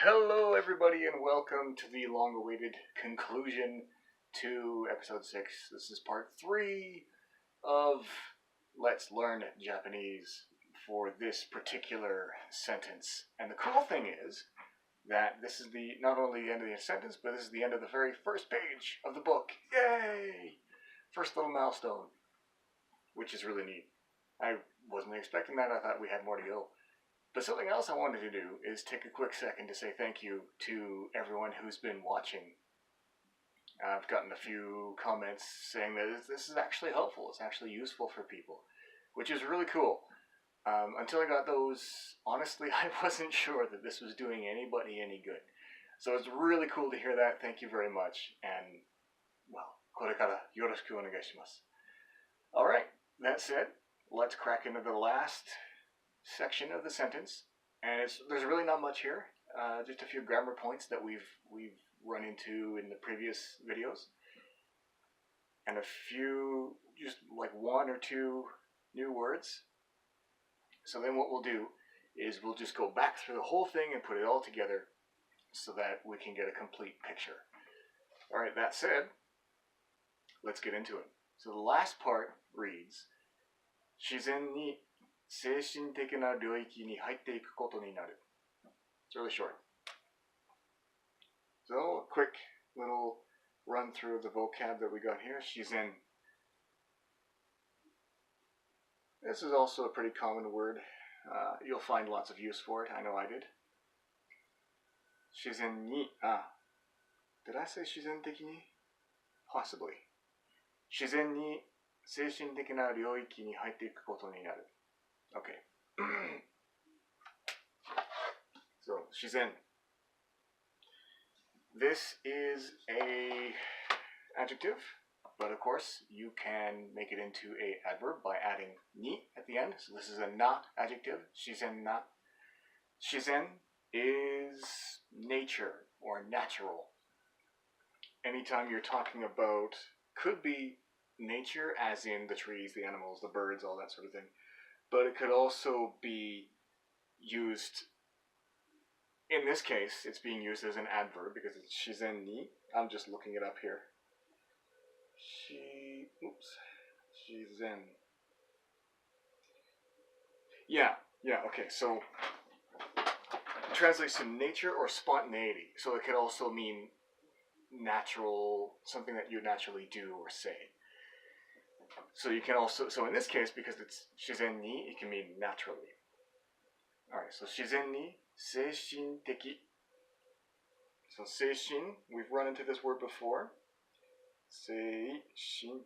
Hello everybody and welcome to the long-awaited conclusion to episode 6. This is part 3 of Let's Learn Japanese for this particular sentence. And the cool thing is that this is not only the end of the sentence, but this is the end of the very first page of the book. Yay! First little milestone, which is really neat. I wasn't expecting that. I thought we had more to go. But something else I wanted to do is take a quick second to say thank you to everyone who's been watching. I've gotten a few comments saying that this is actually helpful, it's actually useful for people, which is really cool. Until I got those, honestly, I wasn't sure that this was doing anybody any good. So it's really cool to hear that. Thank you very much. And, well, これからよろしくお願いします. Alright, that said, let's crack into the last section of the sentence, and there's really not much here, just a few grammar points that we've run into in the previous videos, and a few, just like one or two new words. So then what we'll do is we'll just go back through the whole thing and put it all together so that we can get a complete picture. Alright, that said, let's get into it. So the last part reads, 自然に精神的な領域に入っていくことになる. It's really short. So, a quick little run through of the vocab that we got here. 自然. This is also a pretty common word. You'll find lots of use for it. I know I did. 自然に. Did I say 自然的に? Possibly. 自然に精神的な領域に入っていくことになる. Okay. So, 自然. This is a adjective, but of course you can make it into a adverb by adding ni at the end. So this is a na adjective, 自然な. 自然 is nature or natural. Anytime you're talking about, could be nature as in the trees, the animals, the birds, all that sort of thing. But it could also be used, in this case, it's being used as an adverb because it's 自然に. I'm just looking it up here. 自然. Yeah, okay, so it translates to nature or spontaneity. So it could also mean natural, something that you naturally do or say. So you can also, so in this case, because it's 自然に, it can mean naturally. Alright, so 自然に精神的. So 精神, we've run into this word before. 精神.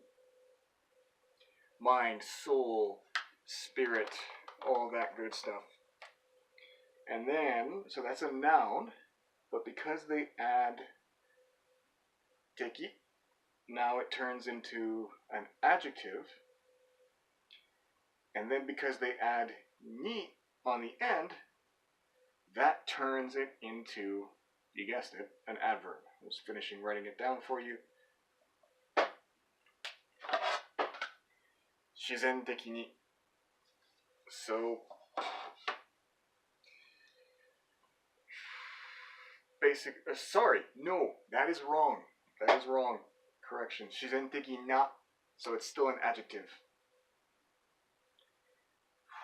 Mind, soul, spirit, all that good stuff. And then, so that's a noun, but because they add 的, now it turns into an adjective, and then because they add ni on the end, that turns it into, you guessed it, an adverb. I was finishing writing it down for you. 自然的に. So, sorry, no, that is wrong. That is wrong. Correction. 自然的な. So it's still an adjective.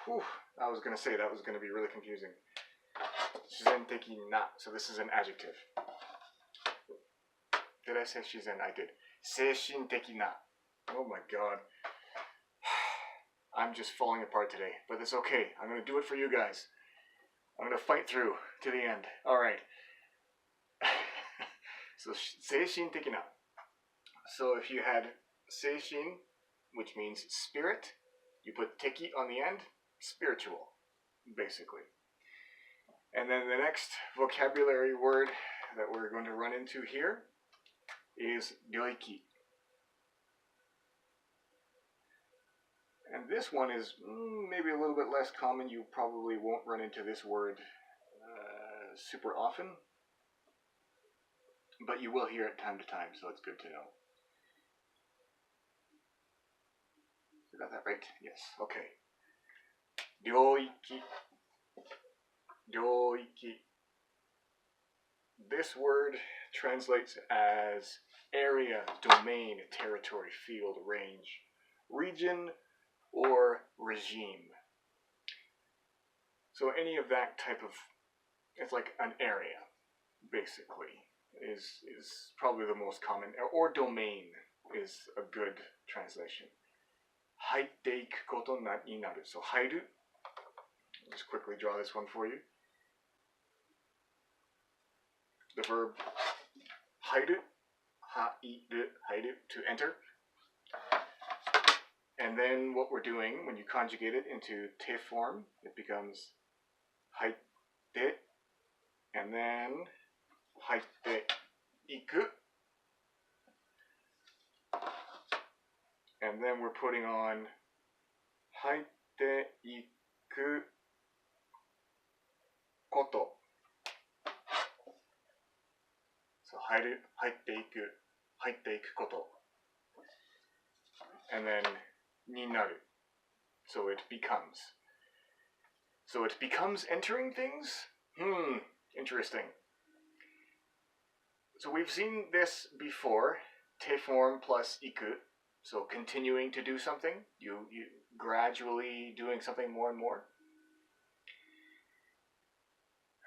Whew. I was going to say that was going to be really confusing. 自然的な. So this is an adjective. Did I say 自然? I did. 精神的な. Oh my god. I'm just falling apart today. But it's okay. I'm going to do it for you guys. I'm going to fight through to the end. Alright. So 精神的な. So if you had 精神, which means spirit, you put 的 on the end, spiritual, basically. And then the next vocabulary word that we're going to run into here is 領域. And this one is maybe a little bit less common. You probably won't run into this word super often, but you will hear it time to time, so it's good to know. Got that right? Yes. Okay. 領域. 領域. this word translates as area, domain, territory, field, range, region, or regime. So any of that type of, it's like an area, basically, is probably the most common, or domain is a good translation. 入っていくことになる. So 入る. I'll just quickly draw this one for you. The verb 入る, 入る, to enter. And then what we're doing, when you conjugate it into te form, it becomes 入って, and then 入っていく. And then we're putting on 入っていくこと. So 入る, 入っていく, 入っていくこと. And then になる. So it becomes. So it becomes entering things? Interesting. So we've seen this before. Te form plus iku. So continuing to do something. You gradually doing something more and more.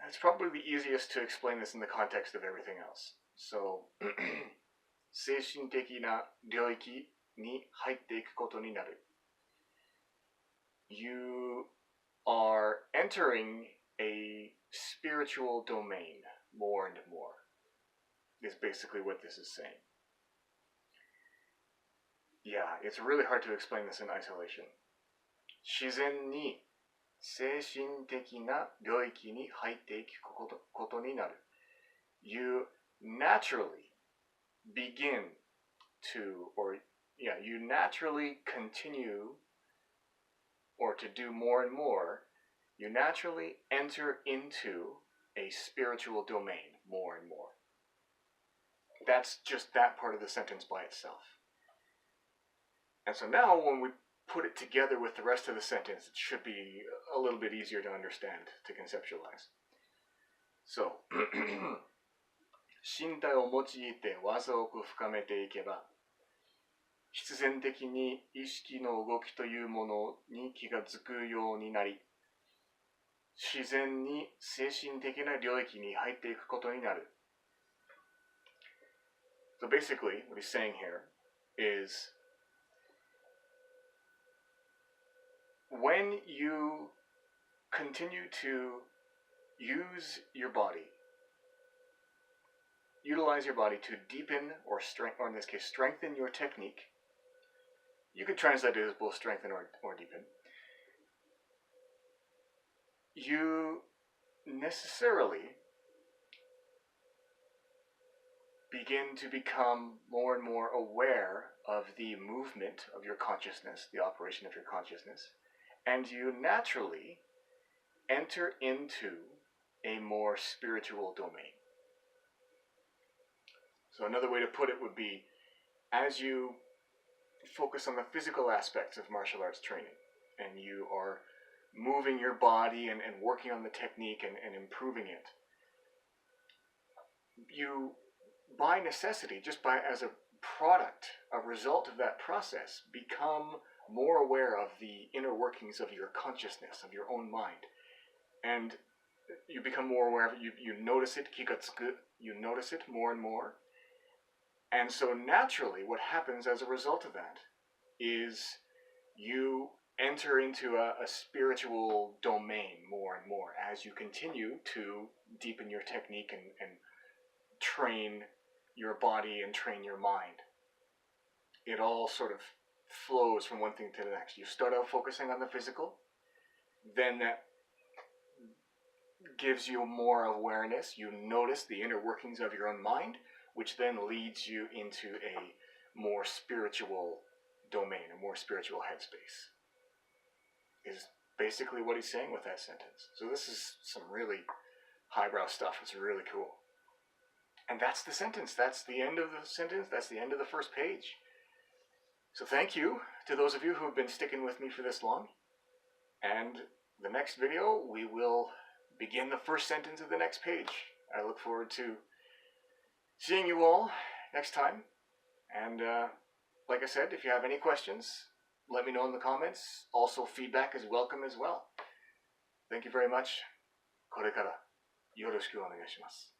It's probably the easiest to explain this in the context of everything else. So, 精神的な領域に入っていくことになる. You are entering a spiritual domain more and more, is basically what this is saying. Yeah, it's really hard to explain this in isolation. 自然に精神的な領域に入っていくことになる. You naturally begin to, you naturally continue, or to do more and more, you naturally enter into a spiritual domain more and more. That's just that part of the sentence by itself. And so now when we put it together with the rest of the sentence, it should be a little bit easier to understand, to conceptualize. So, 身体を用いて技を深めていけば、必然的に意識の動きというものに気がつくようになり、自然に精神的な領域に入っていくことになる. So basically, what he's saying here is, when you continue to use your body, utilize your body to deepen or strengthen, or in this case, strengthen your technique. You could translate it as both strengthen or deepen. You necessarily begin to become more and more aware of the movement of your consciousness, the operation of your consciousness, and you naturally enter into a more spiritual domain. So another way to put it would be, as you focus on the physical aspects of martial arts training, and you are moving your body and working on the technique and improving it, you, by necessity, just as a product, a result of that process, become more aware of the inner workings of your consciousness, of your own mind. And you become more aware of it, you notice it, kigatsuku, you notice it more and more. And so naturally, what happens as a result of that is you enter into a spiritual domain more and more as you continue to deepen your technique and train your body and train your mind. It all sort of flows from one thing to the next. You start out focusing on the physical, then that gives you more awareness. You notice the inner workings of your own mind, which then leads you into a more spiritual domain, a more spiritual headspace, is basically what he's saying with that sentence. So this is some really highbrow stuff. It's really cool. And that's the sentence. That's the end of the sentence. That's the end of the first page. So thank you to those of you who have been sticking with me for this long. And the next video, we will begin the first sentence of the next page. I look forward to seeing you all next time. And like I said, if you have any questions, let me know in the comments. Also, feedback is welcome as well. Thank you very much. これからよろしくお願いします。